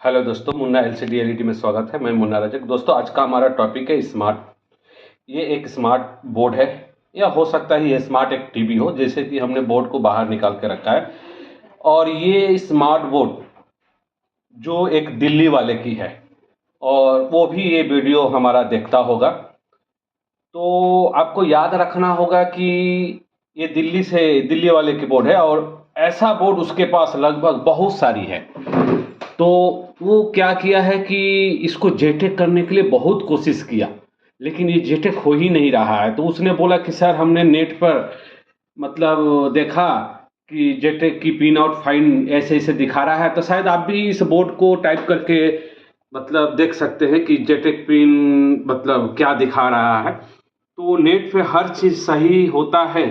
Hello दोस्तों, Munna LCD LED में स्वागत है। मैं मुन्ना रजक। दोस्तों, आज का हमारा टॉपिक है स्मार्ट। ये एक स्मार्ट बोर्ड है, या हो सकता है ये स्मार्ट एक टीवी हो। जैसे कि हमने बोर्ड को बाहर निकाल के रखा है, और ये स्मार्ट बोर्ड जो एक दिल्ली वाले की है, और वो भी ये वीडियो हमारा देखता होगा। तो आपको याद रखना होगा कि ये दिल्ली वाले की बोर्ड है, और ऐसा बोर्ड उसके पास लगभग बहुत सारी है। तो वो क्या किया है कि इसको जेटेक करने के लिए बहुत कोशिश किया, लेकिन ये जेटेक हो ही नहीं रहा है। तो उसने बोला कि सर, हमने नेट पर मतलब देखा कि जेटेक की पिन आउट फाइन ऐसे ऐसे दिखा रहा है, तो शायद आप भी इस बोर्ड को टाइप करके मतलब देख सकते हैं कि जेटेक पिन मतलब क्या दिखा रहा है। तो नेट पे हर चीज़ सही होता है,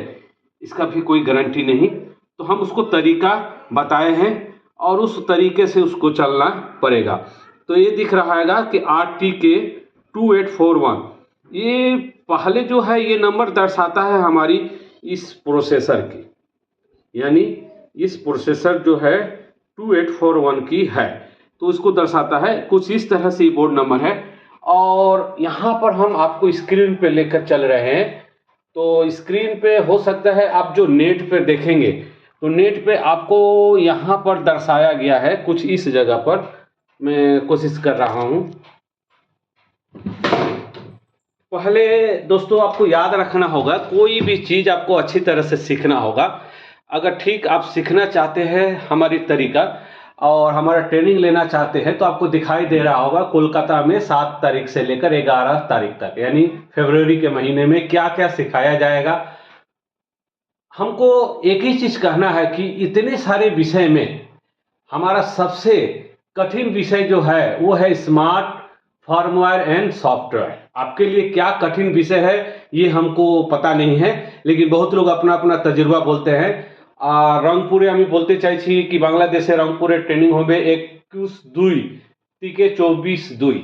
इसका भी कोई गारंटी नहीं। तो हम उसको तरीका बताए हैं, और उस तरीके से उसको चलना पड़ेगा। तो ये दिख रहा है कि RTK 2841, ये पहले जो है ये नंबर दर्शाता है हमारी इस प्रोसेसर की, यानी इस प्रोसेसर जो है 2841 की है, तो इसको दर्शाता है। कुछ इस तरह से बोर्ड नंबर है। और यहाँ पर हम आपको स्क्रीन पे लेकर चल रहे हैं। तो स्क्रीन पे हो सकता है आप जो नेट पे देखेंगे, तो नेट पे आपको यहाँ पर दर्शाया गया है कुछ इस जगह पर। मैं कोशिश कर रहा हूँ। पहले दोस्तों आपको याद रखना होगा, कोई भी चीज़ आपको अच्छी तरह से सीखना होगा। अगर ठीक आप सीखना चाहते हैं हमारी तरीका, और हमारा ट्रेनिंग लेना चाहते हैं, तो आपको दिखाई दे रहा होगा कोलकाता में 7 तारीख से लेकर 11 तारीख तक, यानी फरवरी के महीने में क्या क्या सिखाया जाएगा। हमको एक ही चीज़ कहना है कि इतने सारे विषय में हमारा सबसे कठिन विषय जो है वो है स्मार्ट फर्मवेयर एंड सॉफ्टवेयर। आपके लिए क्या कठिन विषय है ये हमको पता नहीं है, लेकिन बहुत लोग अपना अपना तजुर्बा बोलते हैं। रंगपुरे আমি বলতে চাইছি कि बांग्लादेशे रंगपुरे ट्रेनिंग হবে 21/2 থেকে 24/2।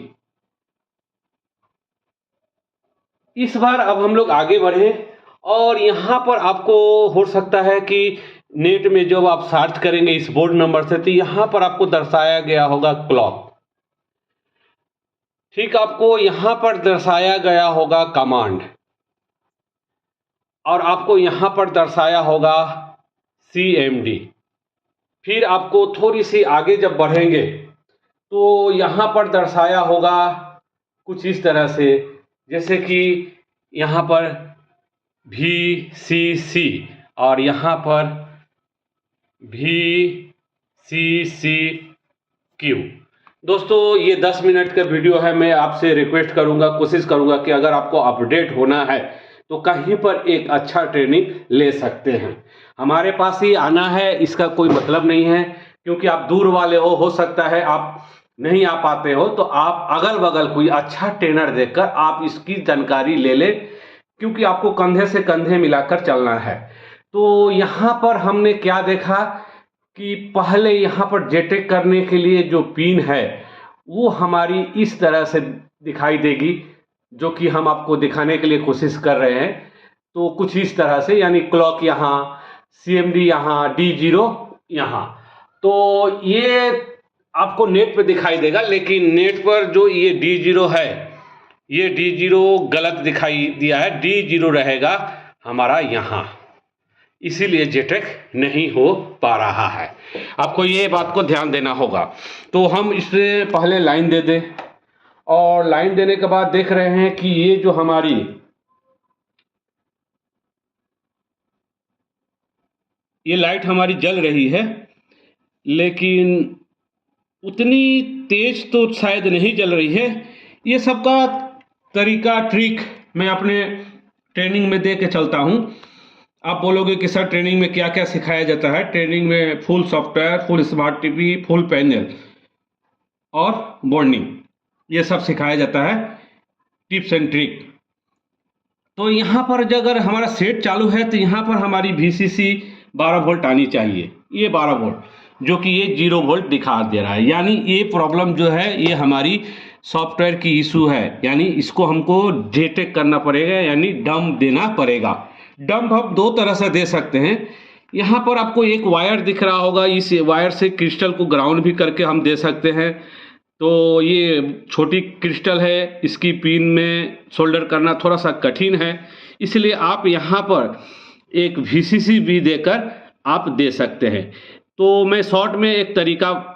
इस बार अब हम लोग आगे बढ़े, और यहाँ पर आपको हो सकता है कि नेट में जब आप सर्च करेंगे इस बोर्ड नंबर से, तो यहाँ पर आपको दर्शाया गया होगा क्लॉक। ठीक, आपको यहाँ पर दर्शाया गया होगा कमांड, और आपको यहाँ पर दर्शाया होगा CMD। फिर आपको थोड़ी सी आगे जब बढ़ेंगे तो यहाँ पर दर्शाया होगा कुछ इस तरह से, जैसे कि यहाँ पर VCC, और यहाँ पर VCCQ। दोस्तों, ये 10 मिनट का वीडियो है। मैं आपसे रिक्वेस्ट करूंगा, कोशिश करूंगा कि अगर आपको अपडेट होना है तो कहीं पर एक अच्छा ट्रेनिंग ले सकते हैं। हमारे पास ही आना है इसका कोई मतलब नहीं है, क्योंकि आप दूर वाले हो सकता है आप नहीं आ पाते हो, तो आप अगल बगल कोई अच्छा ट्रेनर देखकर आप इसकी जानकारी ले लें, क्योंकि आपको कंधे से कंधे मिलाकर चलना है। तो यहाँ पर हमने क्या देखा कि पहले यहाँ पर जेटेक करने के लिए जो पिन है वो हमारी इस तरह से दिखाई देगी, जो कि हम आपको दिखाने के लिए कोशिश कर रहे हैं। तो कुछ इस तरह से, यानी क्लॉक यहाँ, CMD यहाँ, D0 यहाँ। तो ये आपको नेट पे दिखाई देगा, लेकिन नेट पर जो ये D0 है, ये D0 गलत दिखाई दिया है। D0 रहेगा हमारा यहाँ, इसीलिए जेटेक नहीं हो पा रहा है। आपको ये बात को ध्यान देना होगा। तो हम इससे पहले लाइन दे दें, और लाइन देने के बाद देख रहे हैं कि ये जो हमारी ये लाइट हमारी जल रही है, लेकिन उतनी तेज तो शायद नहीं जल रही है। ये सबका तरीका ट्रिक मैं अपने ट्रेनिंग में दे के चलता हूँ। आप बोलोगे कि सर, ट्रेनिंग में क्या क्या सिखाया जाता है? ट्रेनिंग में full software, full smart TV, full panel और वार्निंग, ये सब सिखाया जाता है, टिप्स एंड ट्रिक। तो यहाँ पर अगर हमारा सेट चालू है तो यहाँ पर हमारी VCC 12 वोल्ट आनी चाहिए। ये 12 वोल्ट, जो कि ये 0 वोल्ट दिखा दे रहा है, यानी ये प्रॉब्लम जो है ये हमारी सॉफ्टवेयर की इशू है। यानी इसको हमको जेटेक करना पड़ेगा, यानी डंप देना पड़ेगा। डंप हम 2 तरह से दे सकते हैं। यहाँ पर आपको एक वायर दिख रहा होगा, इस वायर से क्रिस्टल को ग्राउंड भी करके हम दे सकते हैं। तो ये छोटी क्रिस्टल है, इसकी पिन में सोल्डर करना थोड़ा सा कठिन है, इसलिए आप यहाँ पर एक VCC भी देकर आप दे सकते हैं। तो मैं शॉर्ट में एक तरीका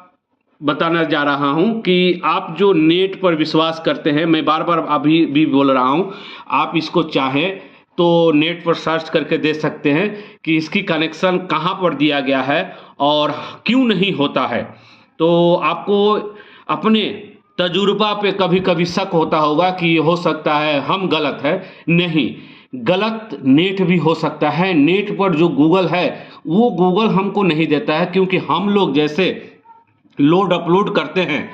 बताना जा रहा हूं कि आप जो नेट पर विश्वास करते हैं, मैं बार बार अभी भी बोल रहा हूं, आप इसको चाहें तो नेट पर सर्च करके दे सकते हैं कि इसकी कनेक्शन कहां पर दिया गया है और क्यों नहीं होता है। तो आपको अपने तजुर्बा पे कभी कभी शक होता होगा कि हो सकता है हम गलत है। नहीं, गलत नेट भी हो सकता है। नेट पर जो गूगल है वो गूगल हमको नहीं देता है, क्योंकि हम लोग जैसे लोड अपलोड करते हैं,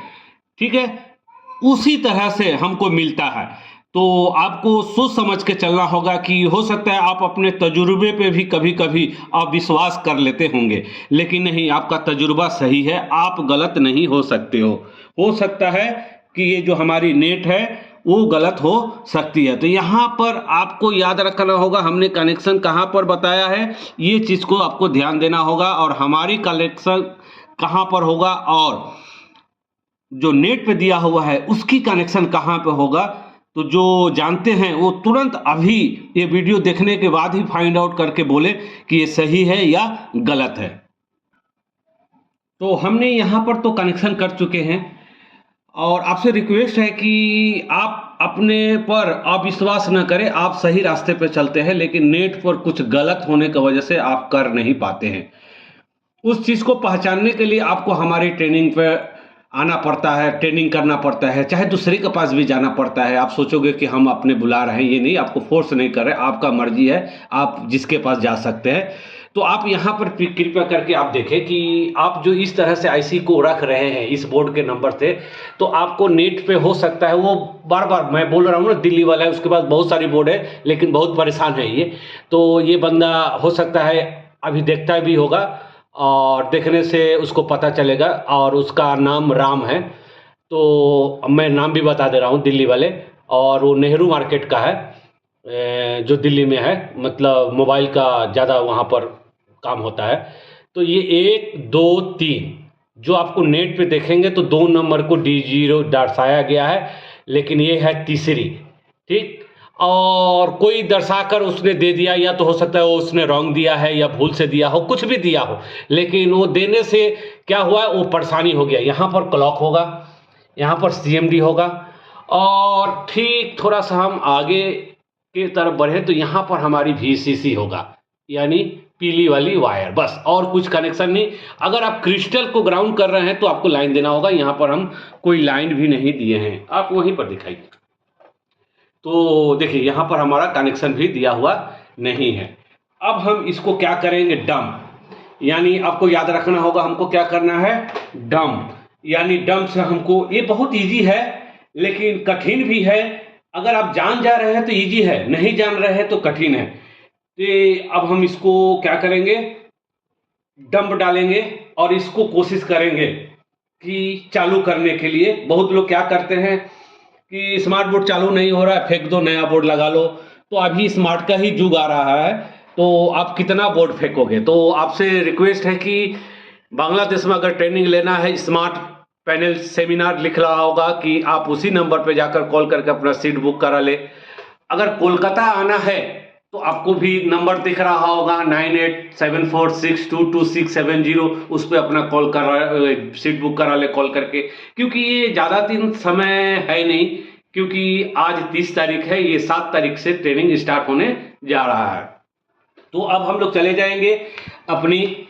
ठीक है, उसी तरह से हमको मिलता है। तो आपको सोच समझ के चलना होगा कि हो सकता है आप अपने तजुर्बे पे भी कभी कभी आप विश्वास कर लेते होंगे, लेकिन नहीं, आपका तजुर्बा सही है, आप गलत नहीं हो सकते हो सकता है कि ये जो हमारी नेट है वो गलत हो सकती है। तो यहाँ पर आपको याद रखना होगा हमने कनेक्शन कहाँ पर बताया है, ये चीज़ को आपको ध्यान देना होगा, और हमारी कनेक्शन कहाँ पर होगा और जो नेट पे दिया हुआ है उसकी कनेक्शन कहाँ पे होगा। तो जो जानते हैं वो तुरंत अभी ये वीडियो देखने के बाद ही फाइंड आउट करके बोले कि ये सही है या गलत है। तो हमने यहाँ पर तो कनेक्शन कर चुके हैं, और आपसे रिक्वेस्ट है कि आप अपने पर अविश्वास न करें। आप सही रास्ते पे चलते हैं, लेकिन नेट पर कुछ गलत होने की वजह से आप कर नहीं पाते हैं। उस चीज़ को पहचानने के लिए आपको हमारी ट्रेनिंग पे आना पड़ता है, ट्रेनिंग करना पड़ता है, चाहे दूसरे के पास भी जाना पड़ता है। आप सोचोगे कि हम अपने बुला रहे हैं, ये नहीं, आपको फोर्स नहीं कर रहे, आपका मर्जी है, आप जिसके पास जा सकते हैं। तो आप यहाँ पर कृपया करके आप देखें कि आप जो इस तरह से IC को रख रहे हैं इस बोर्ड के नंबर से, तो आपको नेट पे हो सकता है वो बार बार मैं बोल रहा हूँ ना, दिल्ली वाला है, उसके पास बहुत सारी बोर्ड है, लेकिन बहुत परेशान है ये। तो ये बंदा हो सकता है अभी देखता भी होगा, और देखने से उसको पता चलेगा, और उसका नाम राम है। तो मैं नाम भी बता दे रहा हूँ, दिल्ली वाले, और वो नेहरू मार्केट का है, जो दिल्ली में है, मतलब मोबाइल का ज़्यादा वहाँ पर काम होता है। तो ये 1 2 3 जो आपको नेट पे देखेंगे तो 2 नंबर को D0 दर्शाया गया है, लेकिन ये है तीसरी, ठीक। और कोई दर्शाकर उसने दे दिया, या तो हो सकता है वो उसने रॉन्ग दिया है या भूल से दिया हो, कुछ भी दिया हो, लेकिन वो देने से क्या हुआ, वो परेशानी हो गया। यहाँ पर क्लॉक होगा, यहाँ पर CMD होगा, और ठीक थोड़ा सा हम आगे की तरफ बढ़े तो यहाँ पर हमारी VCC होगा, यानी पीली वाली वायर, बस, और कुछ कनेक्शन नहीं। अगर आप क्रिस्टल को ग्राउंड कर रहे हैं तो आपको लाइन देना होगा। यहाँ पर हम कोई लाइन भी नहीं दिए हैं, आप वहीं पर दिखाइए। तो देखिए यहाँ पर हमारा कनेक्शन भी दिया हुआ नहीं है। अब हम इसको क्या करेंगे, डंप, यानी आपको याद रखना होगा हमको क्या करना है, डंप। यानी डंप से हमको, ये बहुत इजी है लेकिन कठिन भी है। अगर आप जान जा रहे हैं तो इजी है, नहीं जान रहे हैं तो कठिन है। तो अब हम इसको क्या करेंगे, डंप डालेंगे, और इसको कोशिश करेंगे कि चालू करने के लिए। बहुत लोग क्या करते हैं कि स्मार्ट बोर्ड चालू नहीं हो रहा है, फेंक दो, नया बोर्ड लगा लो। तो अभी स्मार्ट का ही युग आ रहा है, तो आप कितना बोर्ड फेंकोगे। तो आपसे रिक्वेस्ट है कि बांग्लादेश में अगर ट्रेनिंग लेना है, स्मार्ट पैनल सेमिनार लिख रहा होगा कि आप उसी नंबर पे जाकर कॉल करके अपना सीट बुक करा ले। अगर कोलकाता आना है तो आपको भी नंबर दिख रहा होगा 9874622670, उस पर अपना कॉल करा, सीट बुक करा ले कॉल करके। क्योंकि ये ज़्यादा दिन समय है नहीं, क्योंकि आज 30 तारीख है, ये 7 तारीख से ट्रेनिंग स्टार्ट होने जा रहा है। तो अब हम लोग चले जाएंगे अपनी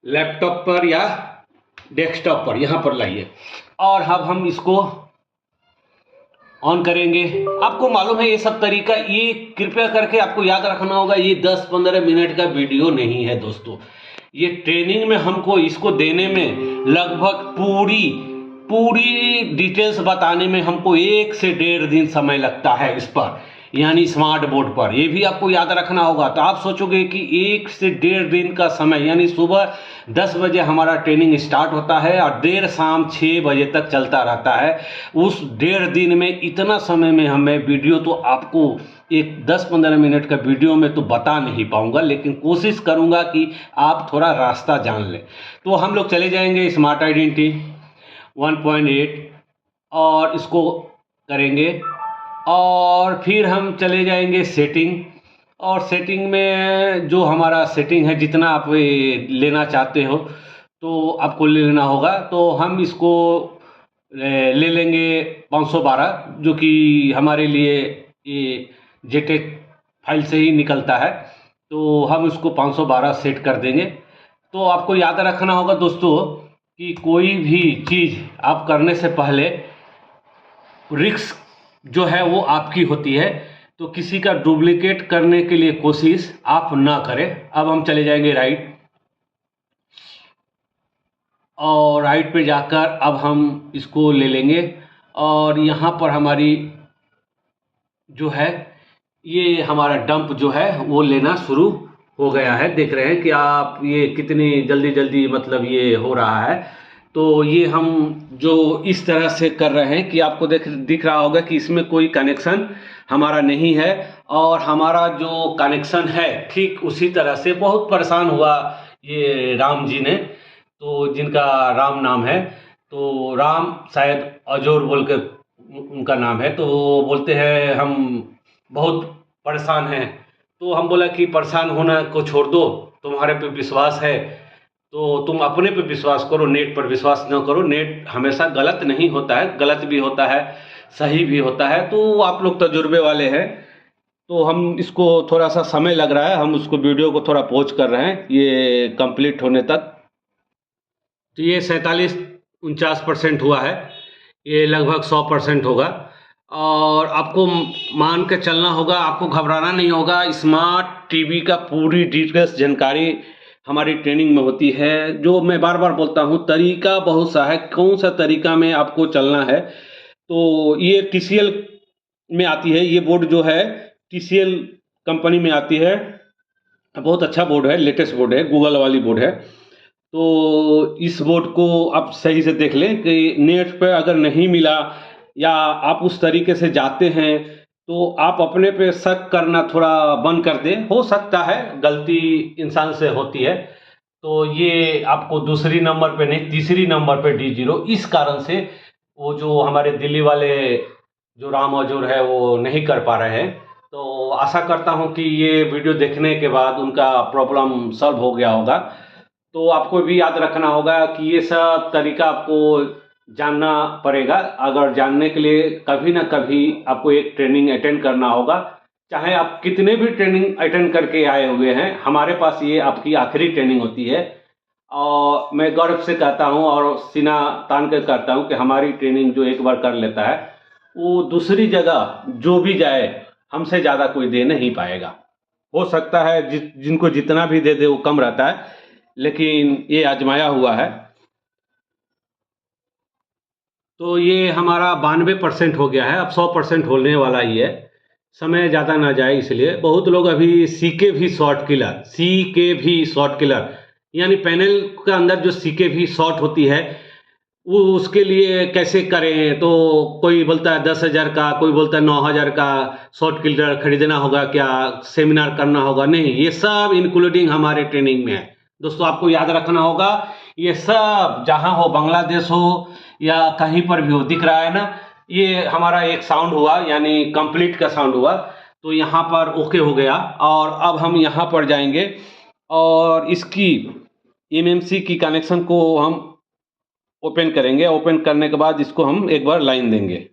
लैपटॉप पर या डेस्कटॉप पर, यहाँ पर लाइए, और अब हम इसको ऑन करेंगे। आपको मालूम है ये सब तरीका, ये कृपया करके आपको याद रखना होगा, ये 10-15 मिनट का वीडियो नहीं है दोस्तों। ये ट्रेनिंग में हमको इसको देने में लगभग पूरी डिटेल्स बताने में हमको 1 से 1.5 दिन समय लगता है इस पर। यानी स्मार्ट बोर्ड पर, ये भी आपको याद रखना होगा। तो आप सोचोगे कि 1 से 1.5 दिन का समय, यानी सुबह 10 बजे हमारा ट्रेनिंग स्टार्ट होता है और देर शाम 6 बजे तक चलता रहता है। उस 1.5 दिन में इतना समय में हमें वीडियो तो आपको एक 10-15 मिनट का वीडियो में तो बता नहीं पाऊंगा, लेकिन कोशिश करूंगा कि आप थोड़ा रास्ता जान लें। तो हम लोग चले जाएंगे स्मार्ट आइडेंटिटी 1.8 और इसको करेंगे, और फिर हम चले जाएंगे सेटिंग, और सेटिंग में जो हमारा सेटिंग है, जितना आप लेना चाहते हो तो आपको ले लेना होगा। तो हम इसको ले लेंगे 512, जो कि हमारे लिए ये जेटेक फाइल से ही निकलता है, तो हम इसको 512 सेट कर देंगे। तो आपको याद रखना होगा दोस्तों कि कोई भी चीज़ आप करने से पहले रिस्क जो है वो आपकी होती है, तो किसी का डुप्लीकेट करने के लिए कोशिश आप ना करें। अब हम चले जाएंगे राइट, और राइट पे जाकर अब हम इसको ले लेंगे, और यहाँ पर हमारी जो है ये हमारा डंप जो है वो लेना शुरू हो गया है। देख रहे हैं कि आप ये कितनी जल्दी जल्दी मतलब ये हो रहा है। तो ये हम जो इस तरह से कर रहे हैं कि आपको दिख रहा होगा कि इसमें कोई कनेक्शन हमारा नहीं है, और हमारा जो कनेक्शन है ठीक उसी तरह से। बहुत परेशान हुआ ये राम जी ने, तो जिनका राम नाम है, तो राम शायद अजोर बोल कर उनका नाम है, तो वो बोलते हैं हम बहुत परेशान हैं। तो हम बोला कि परेशान होना को छोड़ दो, तुम्हारे पे विश्वास है तो तुम अपने पे विश्वास करो, नेट पर विश्वास न करो। नेट हमेशा गलत नहीं होता है, गलत भी होता है, सही भी होता है। तो आप लोग तजुर्बे वाले हैं, तो हम इसको थोड़ा सा समय लग रहा है, हम उसको वीडियो को थोड़ा पॉज कर रहे हैं ये कंप्लीट होने तक। तो ये 47-49% हुआ है, ये लगभग 100% होगा। और आपको मान के चलना होगा, आपको घबराना नहीं होगा। स्मार्ट टीवी का पूरी डिटेल्स जानकारी हमारी ट्रेनिंग में होती है। जो मैं बार बार बोलता हूँ, तरीका बहुत सा है, कौन सा तरीका में आपको चलना है। तो ये TCL में आती है, ये बोर्ड जो है TCL कंपनी में आती है। बहुत अच्छा बोर्ड है, लेटेस्ट बोर्ड है, गूगल वाली बोर्ड है। तो इस बोर्ड को आप सही से देख लें कि नेट पे अगर नहीं मिला या आप उस तरीके से जाते हैं तो आप अपने पे शक करना थोड़ा बंद कर दें। हो सकता है गलती इंसान से होती है, तो ये आपको दूसरी नंबर पे नहीं, तीसरी नंबर पे D0, इस कारण से वो जो हमारे दिल्ली वाले जो राम अजोर है वो नहीं कर पा रहे हैं। तो आशा करता हूँ कि ये वीडियो देखने के बाद उनका प्रॉब्लम सॉल्व हो गया होगा। तो आपको भी याद रखना होगा कि ये सब तरीका आपको जानना पड़ेगा। अगर जानने के लिए कभी ना कभी आपको एक ट्रेनिंग अटेंड करना होगा, चाहे आप कितने भी ट्रेनिंग अटेंड करके आए हुए हैं, हमारे पास ये आपकी आखिरी ट्रेनिंग होती है। और मैं गर्व से कहता हूँ और सीना तान कर कहता हूँ कि हमारी ट्रेनिंग जो एक बार कर लेता है, वो दूसरी जगह जो भी जाए हमसे ज़्यादा कोई दे नहीं पाएगा। हो सकता है जिनको जितना भी दे दे वो कम रहता है, लेकिन ये आजमाया हुआ है। तो ये हमारा 92% हो गया है, अब 100% होने वाला ही है। समय ज़्यादा ना जाए इसलिए। बहुत लोग अभी CKV शॉर्ट किलर यानी पैनल के अंदर जो CKV शॉर्ट होती है वो उसके लिए कैसे करें, तो कोई बोलता है 10,000 का, कोई बोलता है 9,000 का शॉर्ट किलर खरीदना होगा, क्या सेमिनार करना होगा। नहीं, ये सब इंक्लूडिंग हमारे ट्रेनिंग में है। दोस्तों आपको याद रखना होगा, ये सब जहाँ हो, बांग्लादेश हो या कहीं पर भी हो, दिख रहा है ना, ये हमारा एक साउंड हुआ, यानी कंप्लीट का साउंड हुआ। तो यहाँ पर ओके हो गया, और अब हम यहाँ पर जाएंगे और इसकी MMC की कनेक्शन को हम ओपन करेंगे। ओपन करने के बाद इसको हम एक बार लाइन देंगे।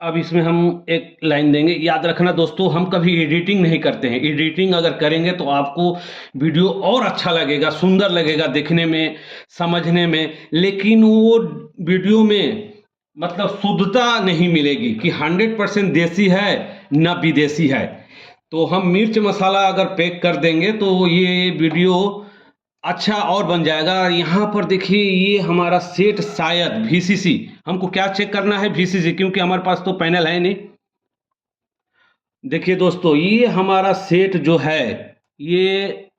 अब इसमें हम एक लाइन देंगे। याद रखना दोस्तों, हम कभी एडिटिंग नहीं करते हैं। एडिटिंग अगर करेंगे तो आपको वीडियो और अच्छा लगेगा, सुंदर लगेगा देखने में, समझने में, लेकिन वो वीडियो में मतलब शुद्धता नहीं मिलेगी कि 100% देसी है न विदेशी है। तो हम मिर्च मसाला अगर पैक कर देंगे तो ये वीडियो अच्छा और बन जाएगा। यहाँ पर देखिए, ये हमारा सेट शायद VCC, हमको क्या चेक करना है VCC, क्योंकि हमारे पास तो पैनल है नहीं। देखिए दोस्तों, ये हमारा सेट जो है, ये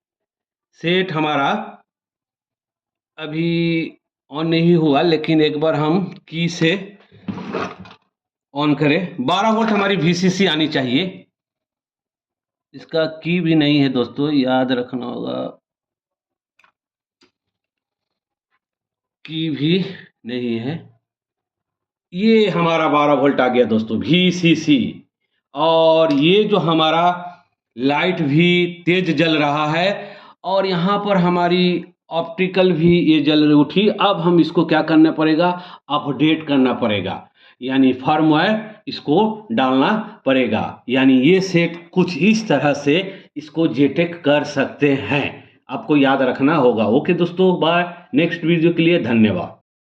सेट हमारा अभी ऑन नहीं हुआ, लेकिन एक बार हम की से ऑन करें। 12 वोल्ट हमारी VCC आनी चाहिए। इसका की भी नहीं है दोस्तों, याद रखना होगा, की भी नहीं है। ये हमारा 12 वोल्ट आ गया दोस्तों, VCC। और ये जो हमारा लाइट भी तेज जल रहा है, और यहाँ पर हमारी ऑप्टिकल भी ये जल उठी। अब हम इसको क्या करना पड़ेगा, अपडेट करना पड़ेगा, यानी फर्मवेयर इसको डालना पड़ेगा। यानी ये सेट कुछ इस तरह से इसको जेटेक कर सकते हैं, आपको याद रखना होगा। ओके दोस्तों, बाय। नेक्स्ट वीडियो के लिए धन्यवाद।